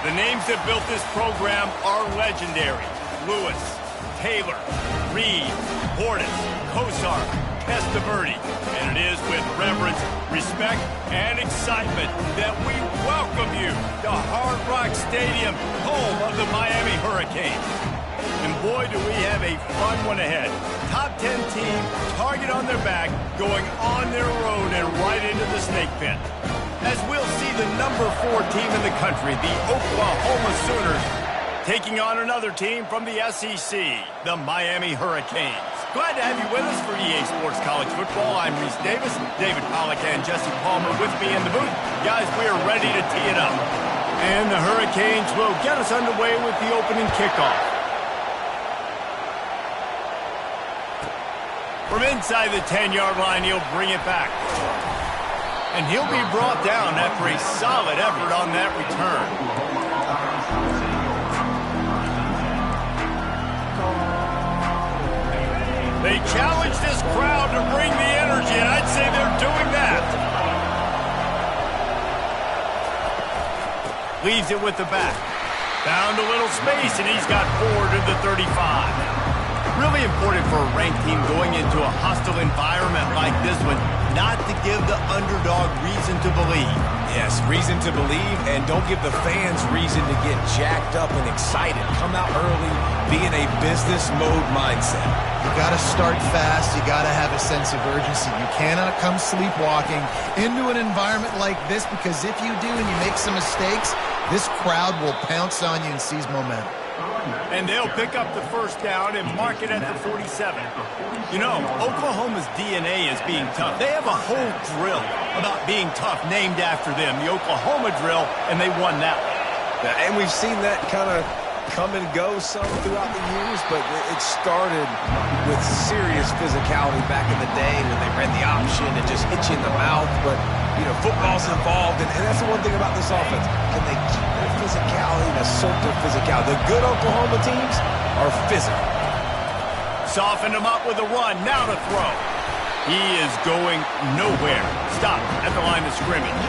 The names that built this program are legendary. Lewis, Taylor, Reed, Portis, Kosar, Testaverde. And it is with reverence, respect, and excitement that we welcome you to Hard Rock Stadium, home of the Miami Hurricanes. And boy, do we have a fun one ahead. Top 10 team, target on their back, going on their road and right into the snake pit. As we'll see the number 4 team in the country, the Oklahoma Sooners, taking on another team from the SEC, the Miami Hurricanes. Glad to have you with us for EA Sports College Football. I'm Reese Davis, David Pollack and Jesse Palmer with me in the booth. Guys, we are ready to tee it up. And the Hurricanes will get us underway with the opening kickoff. From inside the 10-yard line, he'll bring it back. And he'll be brought down after a solid effort on that return. They challenge this crowd to bring the energy, and I'd say they're doing that. Leaves it with the back. Found a little space, and he's got 4 to the 35. Really important for a ranked team going into a hostile environment like this one, not to give the underdog reason to believe. Yes, reason to believe, and don't give the fans reason to get jacked up and excited. Come out early, be in a business mode mindset. You got to start fast. You got to have a sense of urgency. You cannot come sleepwalking into an environment like this, because if you do and you make some mistakes, this crowd will pounce on you and seize momentum. And they'll pick up the first down and mark it at the 47. You know, Oklahoma's DNA is being tough. They have a whole drill about being tough named after them, the Oklahoma drill, and they won that one. And we've seen that kind of come and go some throughout the years, but it started with serious physicality back in the day when they ran the option and just hit you in the mouth. But, you know, football's involved, and that's the one thing about this offense. Can they keep their physicality and assert their physicality? The good Oklahoma teams are physical. Softened him up with a run, now to throw. He is going nowhere. Stop at the line of scrimmage.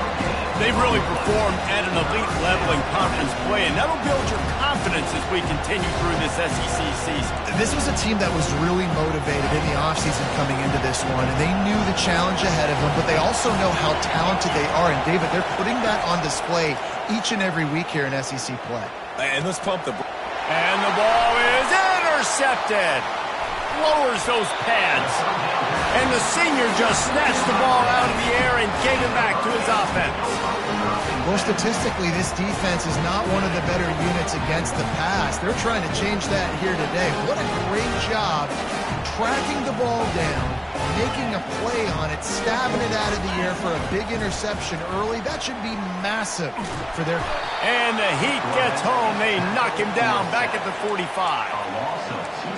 They've really performed at an elite level in conference play, and that'll build your confidence as we continue through this SEC season. This was a team that was really motivated in the offseason coming into this one, and they knew the challenge ahead of them, but they also know how talented they are. And, David, they're putting that on display each and every week here in SEC play. And let's pump the... And the ball is intercepted. Lowers those pads. And the senior just snatched the ball out of the air and gave it back to his offense. Well, statistically, this defense is not one of the better units against the pass. They're trying to change that here today. What a great job tracking the ball down, making a play on it, stabbing it out of the air for a big interception early. That should be massive for their... And the Heat gets home. They knock him down back at the 45.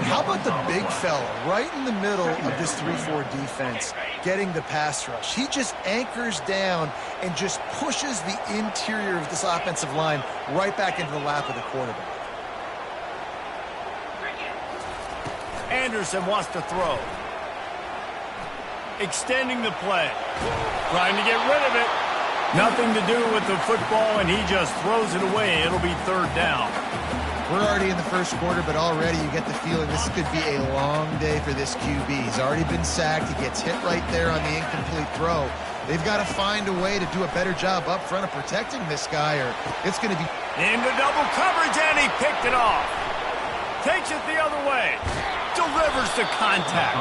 How about the big fella right in the middle of this 3-4 defense getting the pass rush? He just anchors down and just pushes the interior of this offensive line right back into the lap of the quarterback. Anderson wants to throw. Extending the play. Trying to get rid of it. Nothing to do with the football, and he just throws it away. It'll be 3rd down. We're already in the first quarter, but already you get the feeling this could be a long day for this QB. He's already been sacked. He gets hit right there on the incomplete throw. They've got to find a way to do a better job up front of protecting this guy, or it's going to be... Into double coverage, and he picked it off. Takes it the other way. Delivers the contact.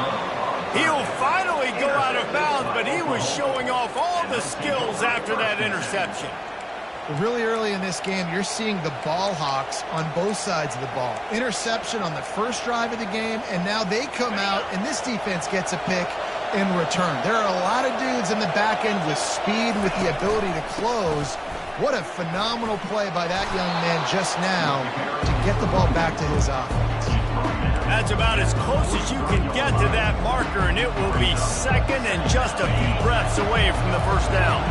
He'll finally go out of bounds, but he was showing off all the skills after that interception. Really early in this game, you're seeing the ball hawks on both sides of the ball. Interception on the first drive of the game, and now they come out, and this defense gets a pick in return. There are a lot of dudes in the back end with speed, with the ability to close. What a phenomenal play by that young man just now to get the ball back to his offense. That's about as close as you can get to that marker, and it will be 2nd and just a few breaths away from the first down.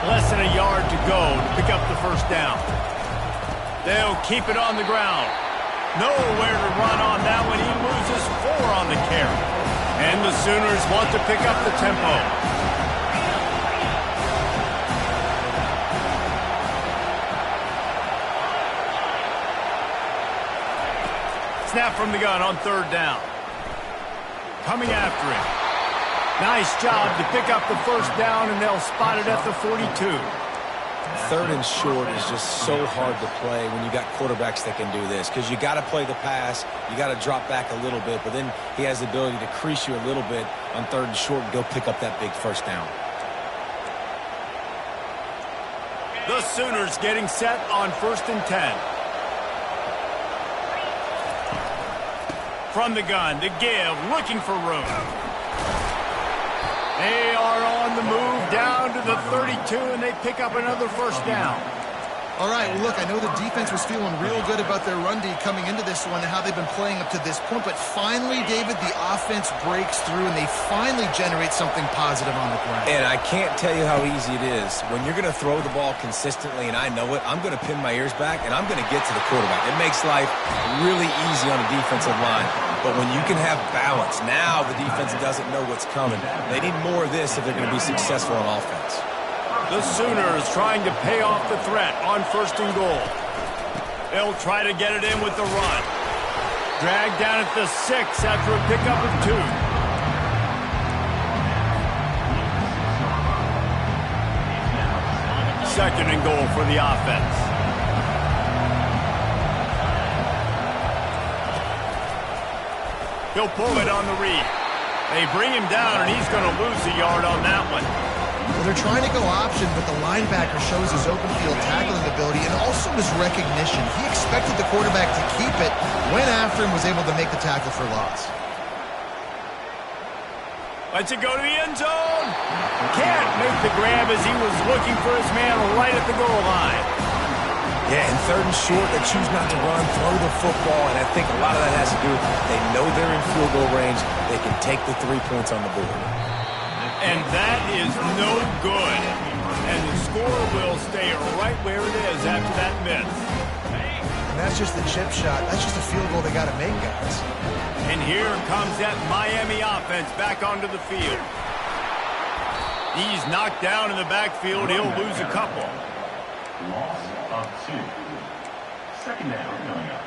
Less than a yard to go to pick up the first down. They'll keep it on the ground. Nowhere to run on that one. He loses 4 on the carry. And the Sooners want to pick up the tempo. Snap from the gun on third down. Coming after him. Nice job to pick up the first down, and they'll spot it at the 42. Third and short is just so hard to play when you got quarterbacks that can do this, because you got to play the pass, you got to drop back a little bit, but then he has the ability to crease you a little bit on third and short and go pick up that big first down. The Sooners getting set on 1st and 10. From the gun, to give, looking for room. They are on the move down to the 32, and they pick up another first down. All right, well, look, I know the defense was feeling real good about their run D coming into this one and how they've been playing up to this point, but finally, David, the offense breaks through, and they finally generate something positive on the ground. And I can't tell you how easy it is. When you're going to throw the ball consistently, and I know it, I'm going to pin my ears back, and I'm going to get to the quarterback. It makes life really easy on the defensive line. But when you can have balance, now the defense doesn't know what's coming. They need more of this if they're going to be successful on offense. The Sooners trying to pay off the threat on 1st and goal. They'll try to get it in with the run. Dragged down at the 6 after a pickup of 2. 2nd and goal for the offense. He'll pull it on the read. They bring him down, and he's going to lose a yard on that one. Well, they're trying to go option, but the linebacker shows his open field tackling ability and also his recognition. He expected the quarterback to keep it, went after him, was able to make the tackle for loss. Lets it go to the end zone. Can't make the grab as he was looking for his man right at the goal line. Yeah, and 3rd and short, they choose not to run, throw the football, and I think a lot of that has to do with they know they're in field goal range. They can take the 3 points on the board. And that is no good. And the score will stay right where it is after that miss. And that's just the chip shot. That's just a field goal they got to make, guys. And here comes that Miami offense back onto the field. He's knocked down in the backfield. He'll lose a couple. Loss of 2. 2nd down coming up.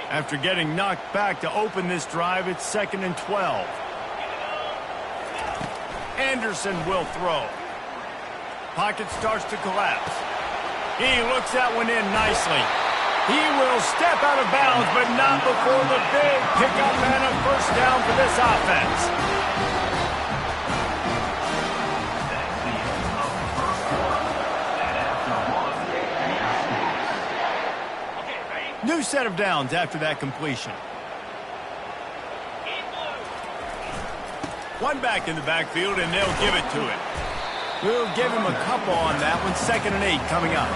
After getting knocked back to open this drive, it's 2nd and 12. Anderson will throw. Pocket starts to collapse. He looks that one in nicely. He will step out of bounds, but not before the big pickup and a first down for this offense. New set of downs after that completion. One back in the backfield, and they'll give it to him. We'll give him a couple on that one. 2nd and 8 coming up.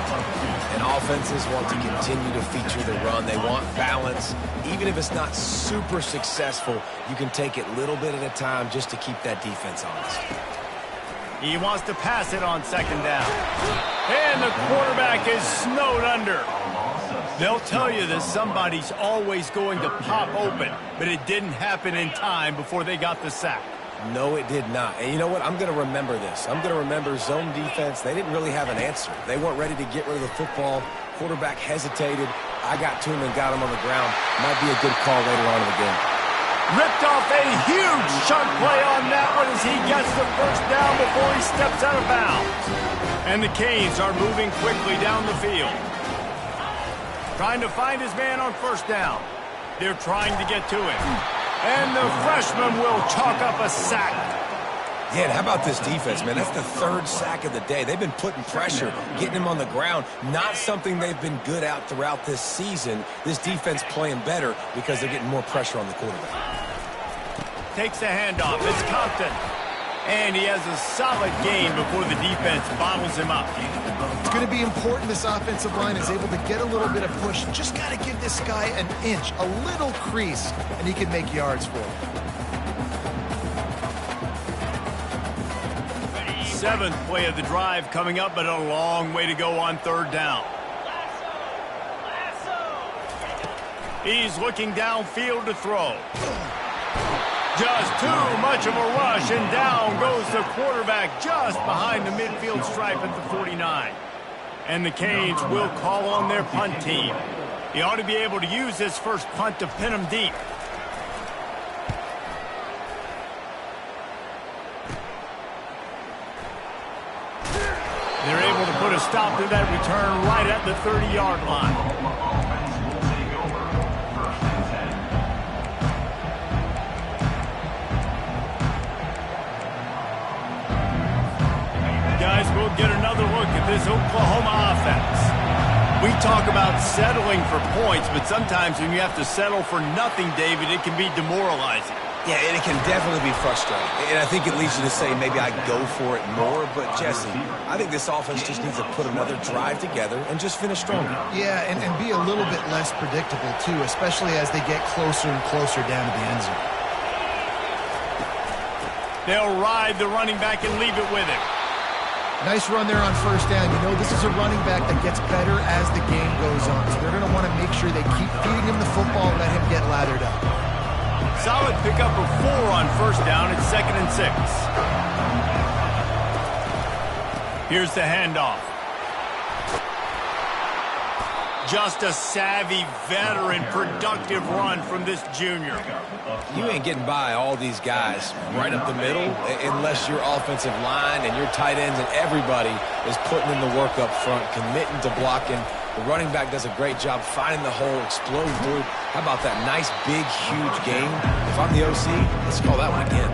And offenses want to continue to feature the run. They want balance. Even if it's not super successful, you can take it little bit at a time just to keep that defense honest. He wants to pass it on 2nd down. And the quarterback is snowed under. They'll tell you that somebody's always going to pop open, but it didn't happen in time before they got the sack. No, it did not. And you know what? I'm going to remember this. I'm going to remember zone defense. They didn't really have an answer. They weren't ready to get rid of the football. Quarterback hesitated. I got to him and got him on the ground. Might be a good call later on in the game. Ripped off a huge chunk play on that one as he gets the first down before he steps out of bounds. And the Canes are moving quickly down the field. Trying to find his man on first down. They're trying to get to him. And the freshman will chalk up a sack. Yeah, and how about this defense, man? That's the 3rd sack of the day. They've been putting pressure, getting him on the ground. Not something they've been good at throughout this season. This defense playing better because they're getting more pressure on the quarterback. Takes the handoff. It's Compton. And he has a solid game before the defense bottles him up. It's going to be important this offensive line is able to get a little bit of push. Just got to give this guy an inch, a little crease, and he can make yards for him. 7th play of the drive coming up, but a long way to go on 3rd down. He's looking downfield to throw. Just too much of a rush, and down goes the quarterback just behind the midfield stripe at the 49. And the Canes will call on their punt team. He ought to be able to use this first punt to pin them deep. They're able to put a stop to that return right at the 30-yard line. Guys, we'll get another look at this Oklahoma offense. We talk about settling for points, but sometimes when you have to settle for nothing, David, it can be demoralizing. Yeah, and it can definitely be frustrating. And I think it leads you to say maybe I go for it more. But, Jesse, I think this offense just needs to put another drive together and just finish stronger. Yeah, and be a little bit less predictable, too, especially as they get closer and closer down to the end zone. They'll ride the running back and leave it with him. Nice run there on first down. You know, this is a running back that gets better as the game goes on. So they're going to want to make sure they keep feeding him the football and let him get lathered up. Solid pickup of 4 on first down. It's 2nd and 6. Here's the handoff. Just a savvy, veteran, productive run from this junior. You ain't getting by all these guys right up the middle unless your offensive line and your tight ends and everybody is putting in the work up front, committing to blocking. The running back does a great job finding the hole, exploding through. How about that nice, big, huge game? If I'm the OC, let's call that one again.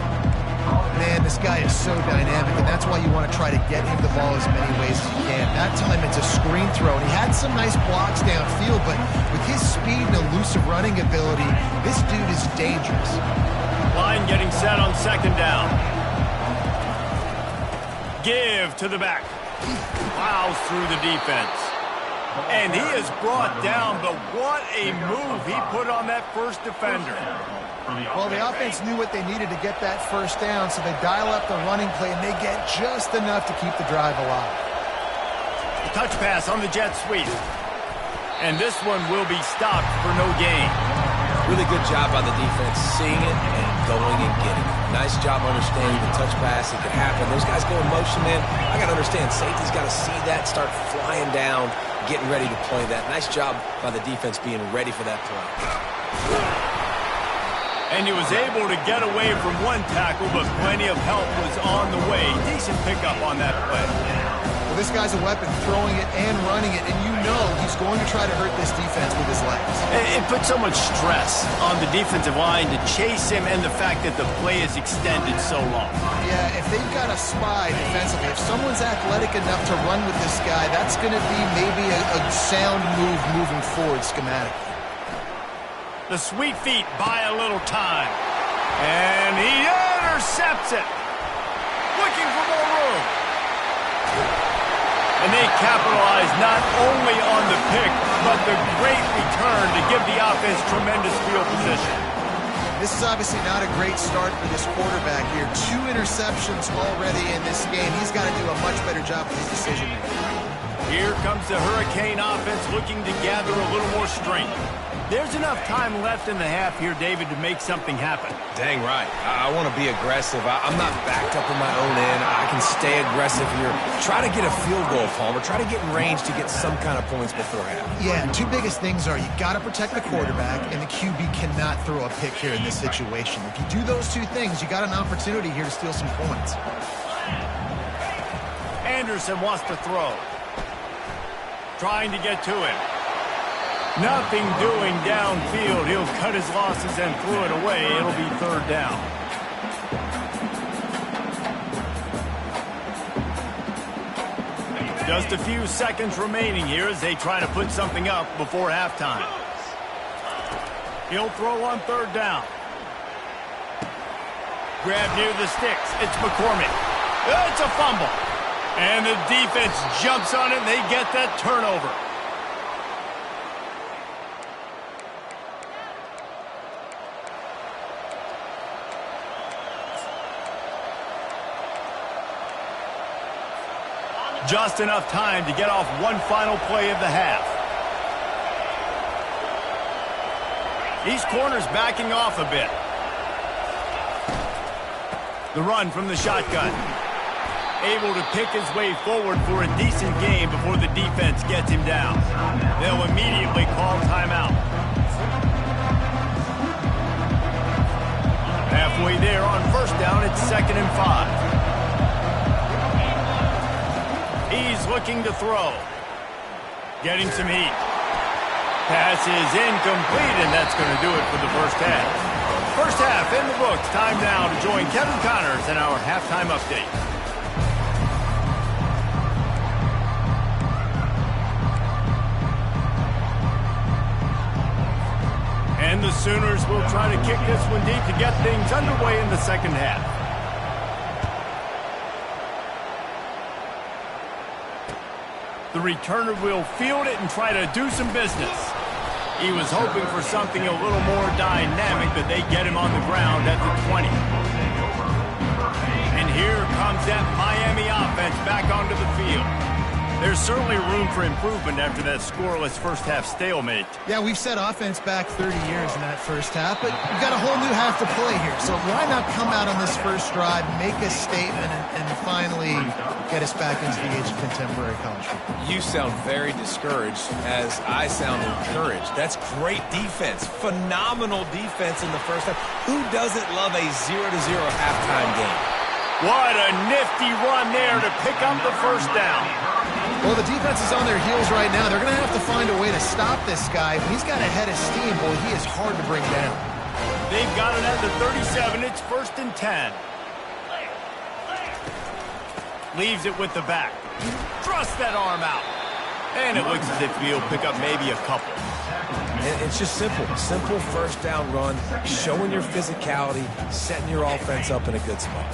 Man, this guy is so dynamic, and that's why you want to try to get him the ball as many ways as you can. That time it's a screen throw, and he had some nice blocks downfield, but with his speed and elusive running ability, this dude is dangerous. Line getting set on 2nd down. Give to the back. Plows through the defense. And he is brought down, but what a move he put on that first defender. Well, the offense knew what they needed to get that first down, so they dial up the running play, and they get just enough to keep the drive alive. Touch pass on the jet sweep. And this one will be stopped for no gain. Really good job by the defense, seeing it and going and getting it. Nice job understanding the touch pass. It could happen. Those guys go in motion, man. I got to understand, safety's got to see that, start flying down, getting ready to play that. Nice job by the defense being ready for that play. And he was able to get away from one tackle, but plenty of help was on the way. Decent pickup on that play. Well, this guy's a weapon, throwing it and running it, and you know he's going to try to hurt this defense with his legs. It puts so much stress on the defensive line to chase him, and the fact that the play is extended so long. Yeah, if they've got a spy defensively, if someone's athletic enough to run with this guy, that's going to be maybe a sound move moving forward schematically. The sweet feet buy a little time. And he intercepts it. Looking for more room. And they capitalize not only on the pick, but the great return to give the offense tremendous field position. This is obviously not a great start for this quarterback here. 2 interceptions already in this game. He's got to do a much better job with his decision making. Here comes the Hurricane offense looking to gather a little more strength. There's enough time left in the half here, David, to make something happen. Dang right. I want to be aggressive. I'm not backed up in my own end. I can stay aggressive here. Try to get a field goal, Palmer. Try to get in range to get some kind of points before half. Yeah, 2 biggest things are you got to protect the quarterback, and the QB cannot throw a pick here in this situation. If you do those 2 things, you got an opportunity here to steal some points. Anderson wants to throw. Trying to get to him. Nothing doing downfield. He'll cut his losses and throw it away. It'll be 3rd down. Just a few seconds remaining here as they try to put something up before halftime. He'll throw on 3rd down. Grab near the sticks. It's McCormick. It's a fumble. And the defense jumps on it, and they get that turnover. Just enough time to get off one final play of the half. These corners backing off a bit. The run from the shotgun. able to pick his way forward for a decent game before the defense gets him down. They'll immediately call timeout. Halfway there on first down, it's 2nd and 5. He's looking to throw. Getting some heat. Pass is incomplete, and that's going to do it for the first half. First half in the books. Time now to join Kevin Connors in our halftime update. And the Sooners will try to kick this one deep to get things underway in the second half. The returner will field it and try to do some business. He was hoping for something a little more dynamic, but they get him on the ground at the 20. And here comes that Miami offense back onto the field. There's certainly room for improvement after that scoreless first-half stalemate. Yeah, we've set offense back 30 years in that first half, but we've got a whole new half to play here. So why not come out on this first drive, make a statement, and finally get us back into the age of contemporary college football? You sound very discouraged, as I sound encouraged. That's great defense. Phenomenal defense in the first half. Who doesn't love a 0-0 halftime game? What a nifty run there to pick up the first down. Well, the defense is on their heels right now. They're going to have to find a way to stop this guy. When he's got a head of steam, boy, he is hard to bring down. They've got it at the 37. It's 1st and 10. Leaves it with the back. Thrusts that arm out. And it looks as if he'll pick up maybe a couple. And it's just simple. Simple first down run, showing your physicality, setting your offense up in a good spot.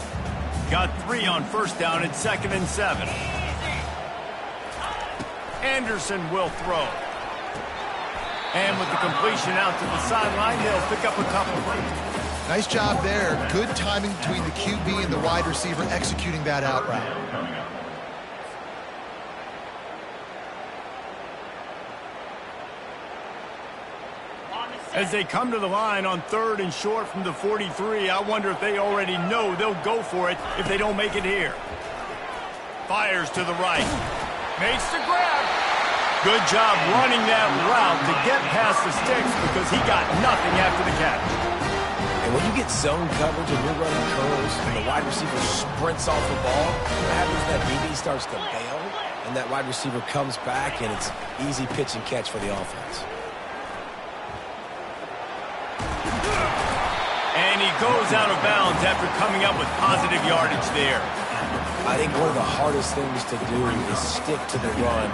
Got 3 on first down. It's 2nd and 7. Anderson will throw. And with the completion out to the sideline, they'll pick up a couple. Nice job there. Good timing between the QB and the wide receiver executing that out route. As they come to the line on 3rd and short from the 43, I wonder if they already know they'll go for it if they don't make it here. Fires to the right. Makes the grab. Good job running that route to get past the sticks because he got nothing after the catch. And when you get zone coverage and you're running curls and the wide receiver sprints off the ball, what happens is that DB starts to bail and that wide receiver comes back and it's easy pitch and catch for the offense. And he goes out of bounds after coming up with positive yardage there. I think one of the hardest things to do is stick to the run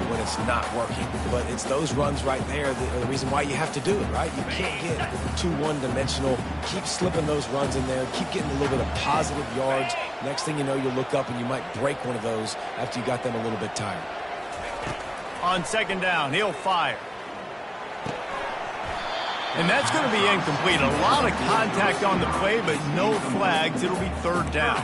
when it's not working. But it's those runs right there that are the reason why you have to do it, right? You can't get too one-dimensional. Keep slipping those runs in there. Keep getting a little bit of positive yards. Next thing you know, you'll look up and you might break one of those after you got them a little bit tired. On 2nd down, he'll fire. And that's going to be incomplete. A lot of contact on the play, but no flags. It'll be 3rd down.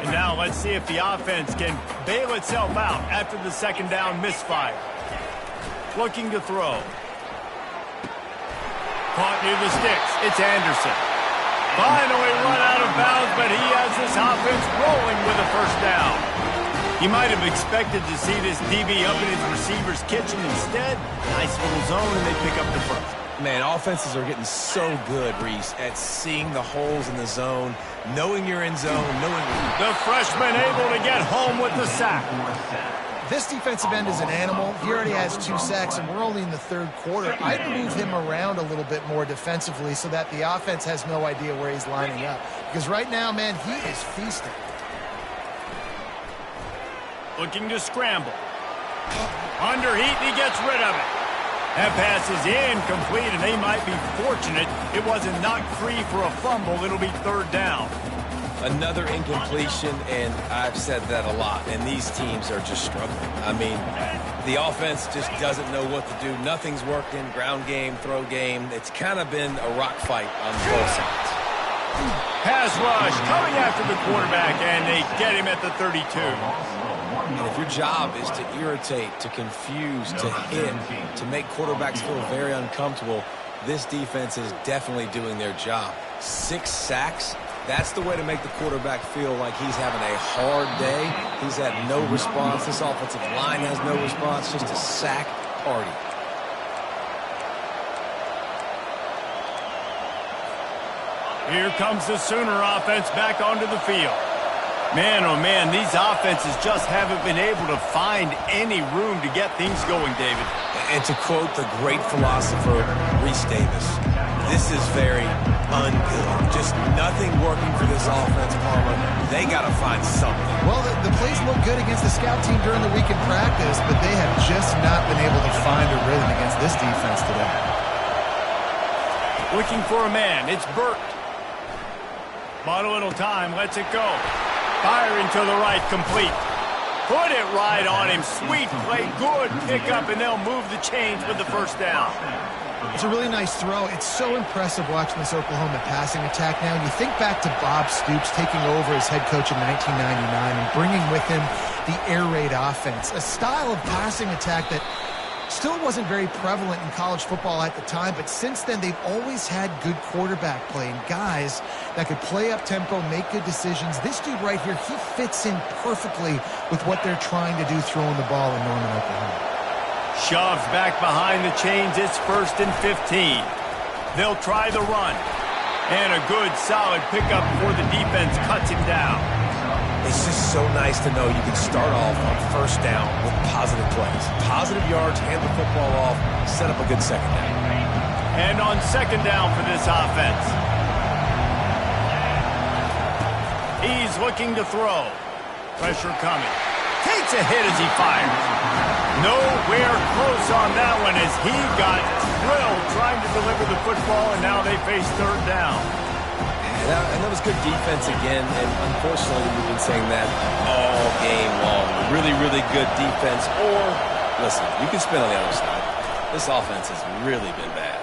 And now let's see if the offense can bail itself out after the 2nd down misfire. Looking to throw. Caught near the sticks. It's Anderson. Finally run out of bounds, but he has this offense rolling with a first down. He might have expected to see this DB up in his receiver's kitchen instead. Nice little zone, and they pick up the first. Man, offenses are getting so good, Reese, at seeing the holes in the zone, knowing you're in zone, knowing... The freshman able to get home with the sack. This defensive end is an animal. He already has 2 sacks, and we're only in the 3rd quarter. I'd move him around a little bit more defensively so that the offense has no idea where he's lining up. Because right now, man, he is feasting. Looking to scramble. Under heat, he gets rid of it. That pass is incomplete, and they might be fortunate it wasn't knocked free for a fumble. It'll be 3rd down. Another incompletion, and I've said that a lot, and these teams are just struggling. I mean, the offense just doesn't know what to do. Nothing's working, ground game, throw game. It's kind of been a rock fight on both sides. Pass rush coming after the quarterback, and they get him at the 32. And if your job is to irritate, to confuse, to hit, to make quarterbacks feel very uncomfortable, this defense is definitely doing their job. 6 sacks. That's the way to make the quarterback feel like he's having a hard day. He's had no response. This offensive line has no response. Just a sack party. Here comes the Sooner offense back onto the field. Man, oh man, these offenses just haven't been able to find any room to get things going, David. And to quote the great philosopher, Reese Davis, this is very ungood. Just nothing working for this offense, Palmer. They got to find something. Well, the plays look good against the scout team during the week in practice, but they have just not been able to find a rhythm against this defense today. Looking for a man. It's Burt. Bought a little time. Lets it go. Firing to the right, complete. Put it right on him. Sweet play, good pickup, and they'll move the chains with the first down. It's a really nice throw. It's so impressive watching this Oklahoma passing attack now. And you think back to Bob Stoops taking over as head coach in 1999 and bringing with him the air raid offense, a style of passing attack that still wasn't very prevalent in college football at the time, but since then they've always had good quarterback play and guys that could play up tempo, make good decisions. This dude right here, he fits in perfectly with what they're trying to do throwing the ball in Norman, Oklahoma. Shoves back behind the chains. It's 1st and 15. They'll try the run. And a good, solid pickup before the defense cuts him down. It's just so nice to know you can start off on first down with positive plays. Positive yards, hand the football off, set up a good second down. And on second down for this offense. He's looking to throw. Pressure coming. Takes a hit as he fires. Nowhere close on that one as he got drilled trying to deliver the football, and now they face third down. And that was good defense again, and unfortunately we've been saying that all game long. Really, really good defense. Or, listen, you can spin on the other side. This offense has really been bad.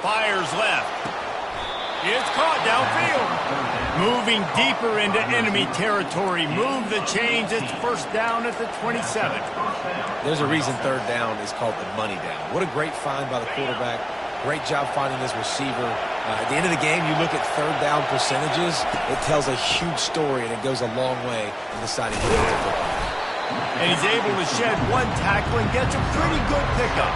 Fires left. It's caught downfield. Moving deeper into enemy territory. Move the chains. It's first down at the 27. There's a reason third down is called the money down. What a great find by the quarterback. Great job finding his receiver. At the end of the game, you look at third down percentages. It tells a huge story, and it goes a long way in deciding who wins a football. And he's able to shed one tackle and gets a pretty good pickup.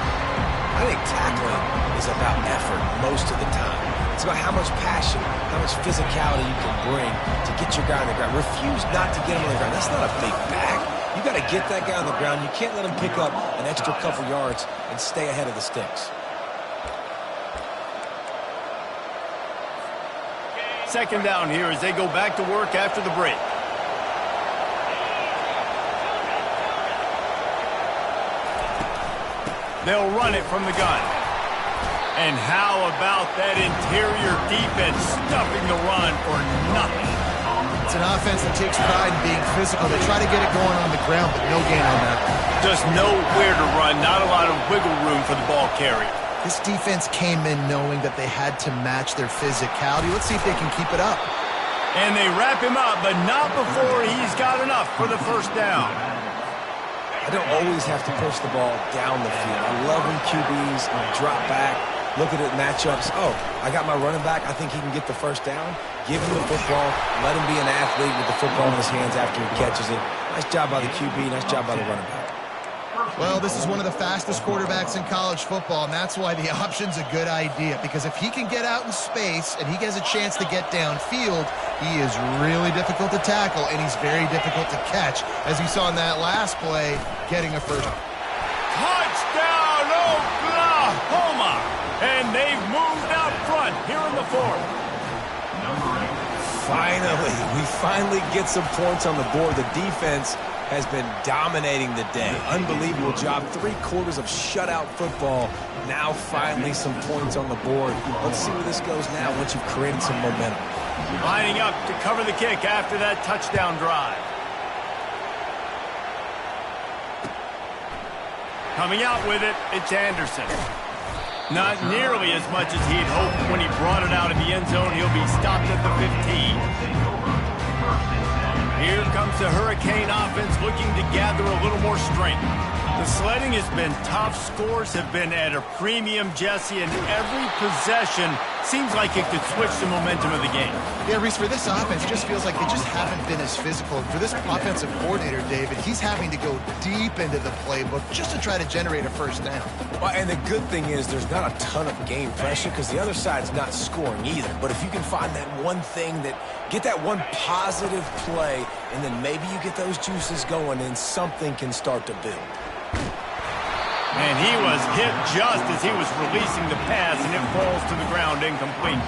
I think tackling is about effort most of the time. It's about how much passion, how much physicality you can bring to get your guy on the ground. Refuse not to get him on the ground. That's not a big back. You got to get that guy on the ground. You can't let him pick up an extra couple yards and stay ahead of the sticks. Second down here as they go back to work after the break. They'll run it from the gun. And how about that interior defense stuffing the run for nothing? It's an offense that takes pride in being physical. They try to get it going on the ground, but no gain on that. Just nowhere to run, not a lot of wiggle room for the ball carrier. This defense came in knowing that they had to match their physicality. Let's see if they can keep it up. And they wrap him up, but not before he's got enough for the first down. I don't always have to push the ball down the field. I love when QBs drop back, look at it, matchups. Oh, I got my running back. I think he can get the first down. Give him the football. Let him be an athlete with the football in his hands after he catches it. Nice job by the QB. Nice job by the running back. Well, this is one of the fastest quarterbacks in college football, and that's why the option's a good idea, because if he can get out in space and he has a chance to get downfield, he is really difficult to tackle, and he's very difficult to catch, as we saw in that last play, getting a first. Touchdown, Oklahoma! And they've moved out front here in the fourth. Finally, we finally get some points on the board. The defense has been dominating the day. Unbelievable job. 3/4 of shutout football. Now finally some points on the board. Let's see where this goes now once you've created some momentum. Lining up to cover the kick after that touchdown drive. Coming out with it, it's Anderson. Not nearly as much as he'd hoped when he brought it out of the end zone. He'll be stopped at the 15. Here comes the Hurricane offense looking to gather a little more strength. The sledding has been tough. Scores have been at a premium, Jesse, and every possession seems like it could switch the momentum of the game. Yeah, Reese, for this offense, just feels like they just haven't been as physical. For this offensive coordinator, David, he's having to go deep into the playbook just to try to generate a first down. Well, and the good thing is there's not a ton of game pressure because the other side's not scoring either. But if you can find that one thing get that one positive play, and then maybe you get those juices going and something can start to build. And he was hit just as he was releasing the pass, and it falls to the ground incomplete.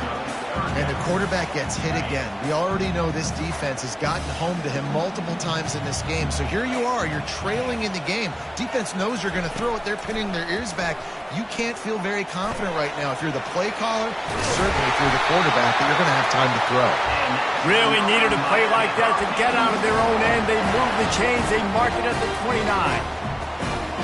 And the quarterback gets hit again. We already know this defense has gotten home to him multiple times in this game. So here you are, you're trailing in the game. Defense knows you're going to throw it. They're pinning their ears back. You can't feel very confident right now if you're the play caller, certainly if you're the quarterback, that you're going to have time to throw. Really needed a play like that to get out of their own end. They move the chains. They mark it at the 29.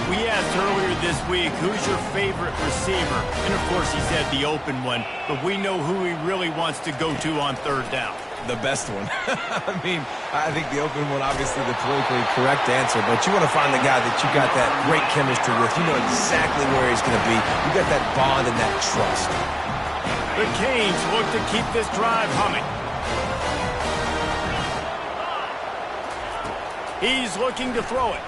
We asked earlier this week, who's your favorite receiver? And, of course, he said the open one, but we know who he really wants to go to on third down. The best one. I mean, I think the open one, obviously the politically correct answer, but you want to find the guy that you got that great chemistry with. You know exactly where he's going to be. You got that bond and that trust. The Canes look to keep this drive humming. He's looking to throw it.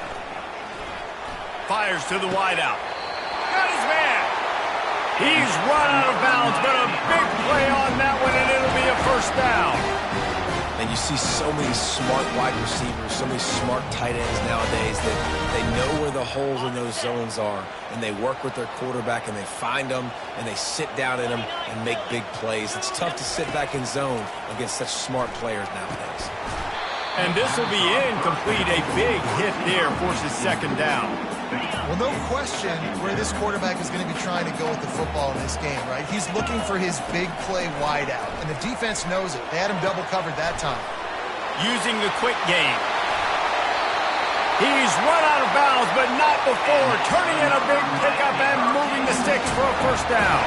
Fires to the wideout. Got his man. He's run out of bounds, but a big play on that one, and it'll be a first down. And you see so many smart wide receivers, so many smart tight ends nowadays that they know where the holes in those zones are, and they work with their quarterback, and they find them, and they sit down in them and make big plays. It's tough to sit back in zone against such smart players nowadays. And this will be incomplete. A big hit there forces second down. Well, no question where this quarterback is going to be trying to go with the football in this game, right? He's looking for his big play wideout, and the defense knows it. They had him double covered that time. Using the quick game. He's run out of bounds, but not before. Turning in a big pickup and moving the sticks for a first down.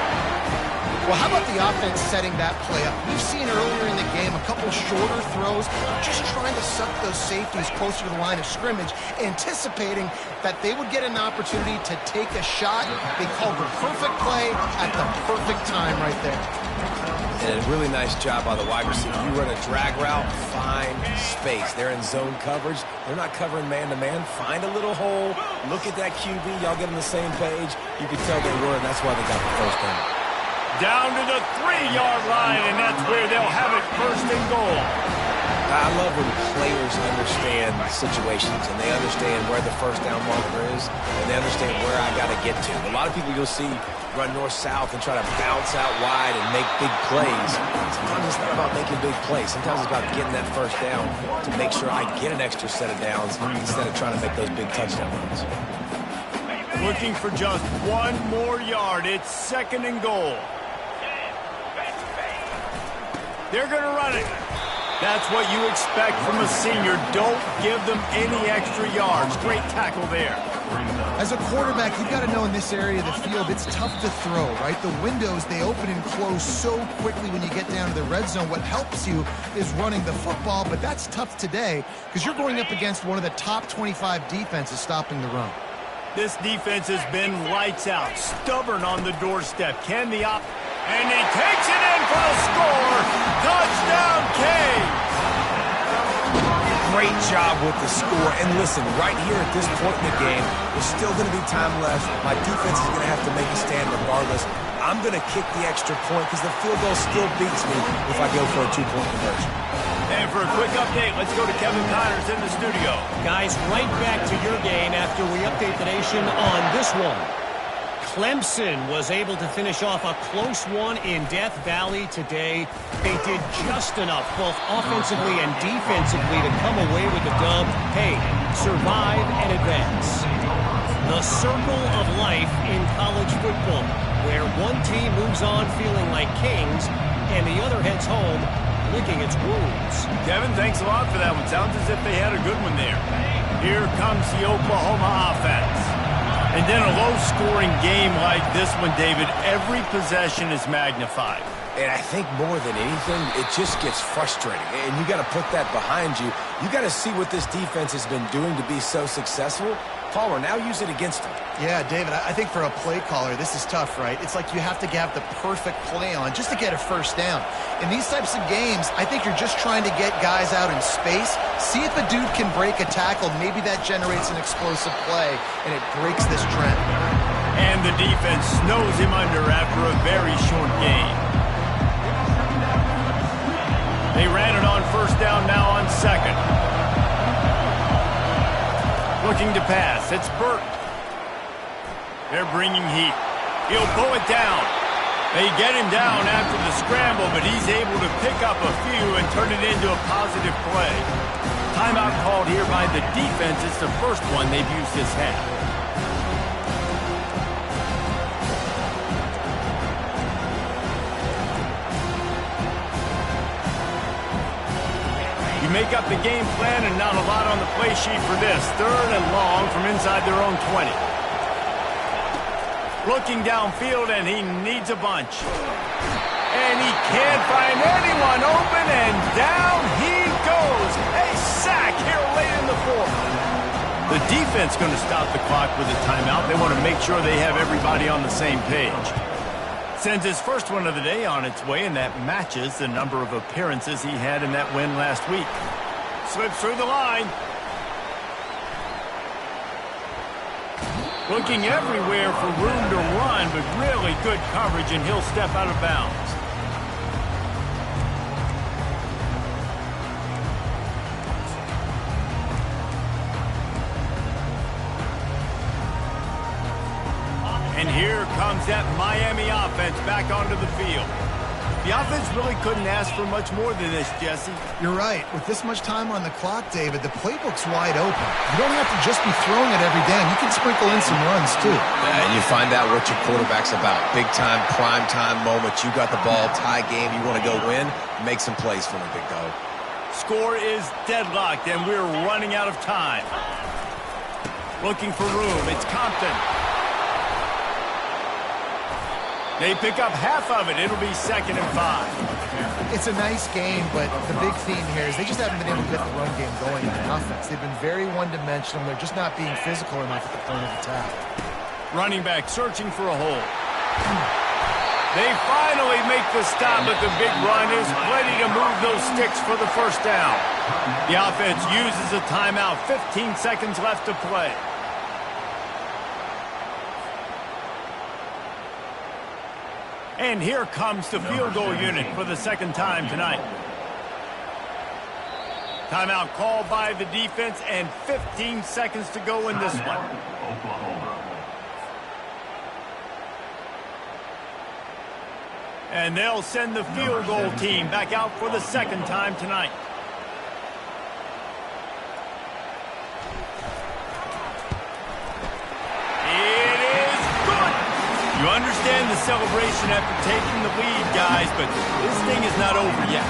Well, how about the offense setting that play up? We've seen earlier in the game a couple shorter throws, just trying to suck those safeties closer to the line of scrimmage, anticipating that they would get an opportunity to take a shot. They called the perfect play at the perfect time right there. And a really nice job by the wide receiver. You run a drag route, find space. They're in zone coverage. They're not covering man-to-man. Find a little hole. Look at that QB. Y'all get on the same page. You can tell they were, and that's why they got the first down. Down to the 3-yard line, and that's where they'll have it first and goal. I love when players understand situations, and they understand where the first down marker is, and they understand where I got to get to. A lot of people you'll see run north-south and try to bounce out wide and make big plays. Sometimes it's not about making big plays. Sometimes it's about getting that first down to make sure I get an extra set of downs instead of trying to make those big touchdown runs. Looking for just one more yard. It's second and goal. They're going to run it. That's what you expect from a senior. Don't give them any extra yards. Great tackle there. As a quarterback, you've got to know in this area of the field, it's tough to throw, right? The windows, they open and close so quickly when you get down to the red zone. What helps you is running the football, but that's tough today because you're going up against one of the top 25 defenses stopping the run. This defense has been lights out, stubborn on the doorstep. Can the and he takes it in for the score. Touchdown, Canes. Great job with the score. And listen, right here at this point in the game, there's still going to be time left. My defense is going to have to make a stand regardless. I'm going to kick the extra point because the field goal still beats me if I go for a two-point conversion. And for a quick update, let's go to Kevin Connors in the studio. Guys, right back to your game after we update the nation on this one. Clemson was able to finish off a close one in Death Valley today. They did just enough, both offensively and defensively, to come away with the dub. Hey, survive and advance. The circle of life in college football, where one team moves on feeling like kings, and the other heads home licking its wounds. Kevin, thanks a lot for that one. Sounds as if they had a good one there. Here comes the Oklahoma offense. And then a low-scoring game like this one, David, every possession is magnified. And I think more than anything, it just gets frustrating. And you got to put that behind you. You got to see what this defense has been doing to be so successful. Caller, now use it against them. Yeah, David, I think for a play caller, this is tough, right? It's like you have to have the perfect play on just to get a first down. In these types of games, I think you're just trying to get guys out in space, see if a dude can break a tackle. Maybe that generates an explosive play, and it breaks this trend. And the defense snows him under after a very short game. They ran it on first down, now on second. Looking to pass. It's Burton. They're bringing heat. He'll pull it down. They get him down after the scramble, but he's able to pick up a few and turn it into a positive play. Timeout called here by the defense. It's the first one they've used this half. You make up the game plan and not a lot on the play sheet for this. 3rd and long from inside their own 20. Looking downfield, and he needs a bunch. And he can't find anyone open, and down he goes. A sack here late in the 4th. The defense going to stop the clock with a timeout. They want to make sure they have everybody on the same page. Sends his first one of the day on its way, and that matches the number of appearances he had in that win last week. Slips through the line. Looking everywhere for room to run, but really good coverage, and he'll step out of bounds. And here comes that Miami offense back onto the field. The offense really couldn't ask for much more than this, Jesse. You're right. With this much time on the clock, David, the playbook's wide open. You don't have to just be throwing it every down. You can sprinkle in some runs, too. Yeah, and you find out what your quarterback's about. Big-time, prime-time moment. You got the ball, tie game. You want to go win? Make some plays for me, big dog. Score is deadlocked, and we're running out of time. Looking for room. It's Compton. They pick up half of it. It'll be 2nd and 5. It's a nice game, but the big theme here is they just haven't been able to get the run game going in the offense. They've been very one-dimensional. They're just not being physical enough at the point of attack. Running back searching for a hole. They finally make the stop, but the big run is ready to move those sticks for the first down. The offense uses a timeout. 15 seconds left to play. And here comes the field goal unit for the 2nd time tonight. Timeout called by the defense, and 15 seconds to go in this one. And they'll send the field goal team back out for the 2nd time tonight. You understand the celebration after taking the lead, guys, but this thing is not over yet.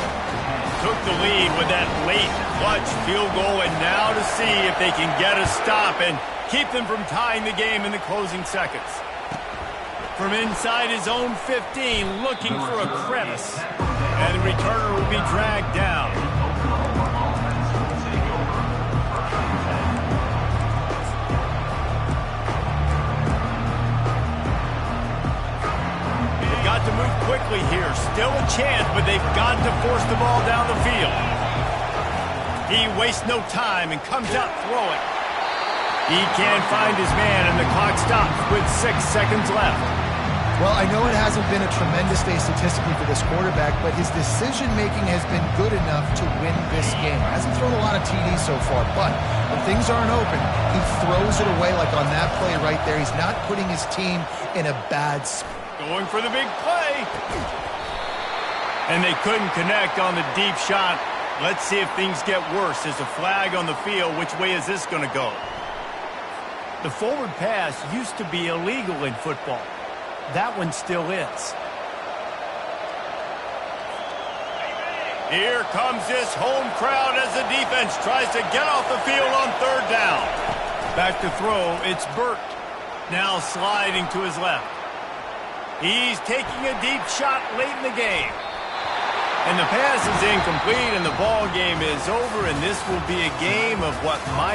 Took the lead with that late clutch field goal, and now to see if they can get a stop and keep them from tying the game in the closing seconds. From inside his own 15, looking for a crevice, and the returner will be dragged down. Got to move quickly here. Still a chance, but they've got to force the ball down the field. He wastes no time and comes out throwing. He can't find his man, and the clock stops with 6 seconds left. Well, I know it hasn't been a tremendous day statistically for this quarterback, but his decision-making has been good enough to win this game. Hasn't thrown a lot of TDs so far, but when things aren't open, he throws it away like on that play right there. He's not putting his team in a bad spot. Going for the big play. And they couldn't connect on the deep shot. Let's see if things get worse. There's a flag on the field. Which way is this going to go? The forward pass used to be illegal in football. That one still is. Here comes this home crowd as the defense tries to get off the field on 3rd down. Back to throw. It's Burt. Now sliding to his left. He's taking a deep shot late in the game. And the pass is incomplete, and the ball game is over, and this will be a game of what might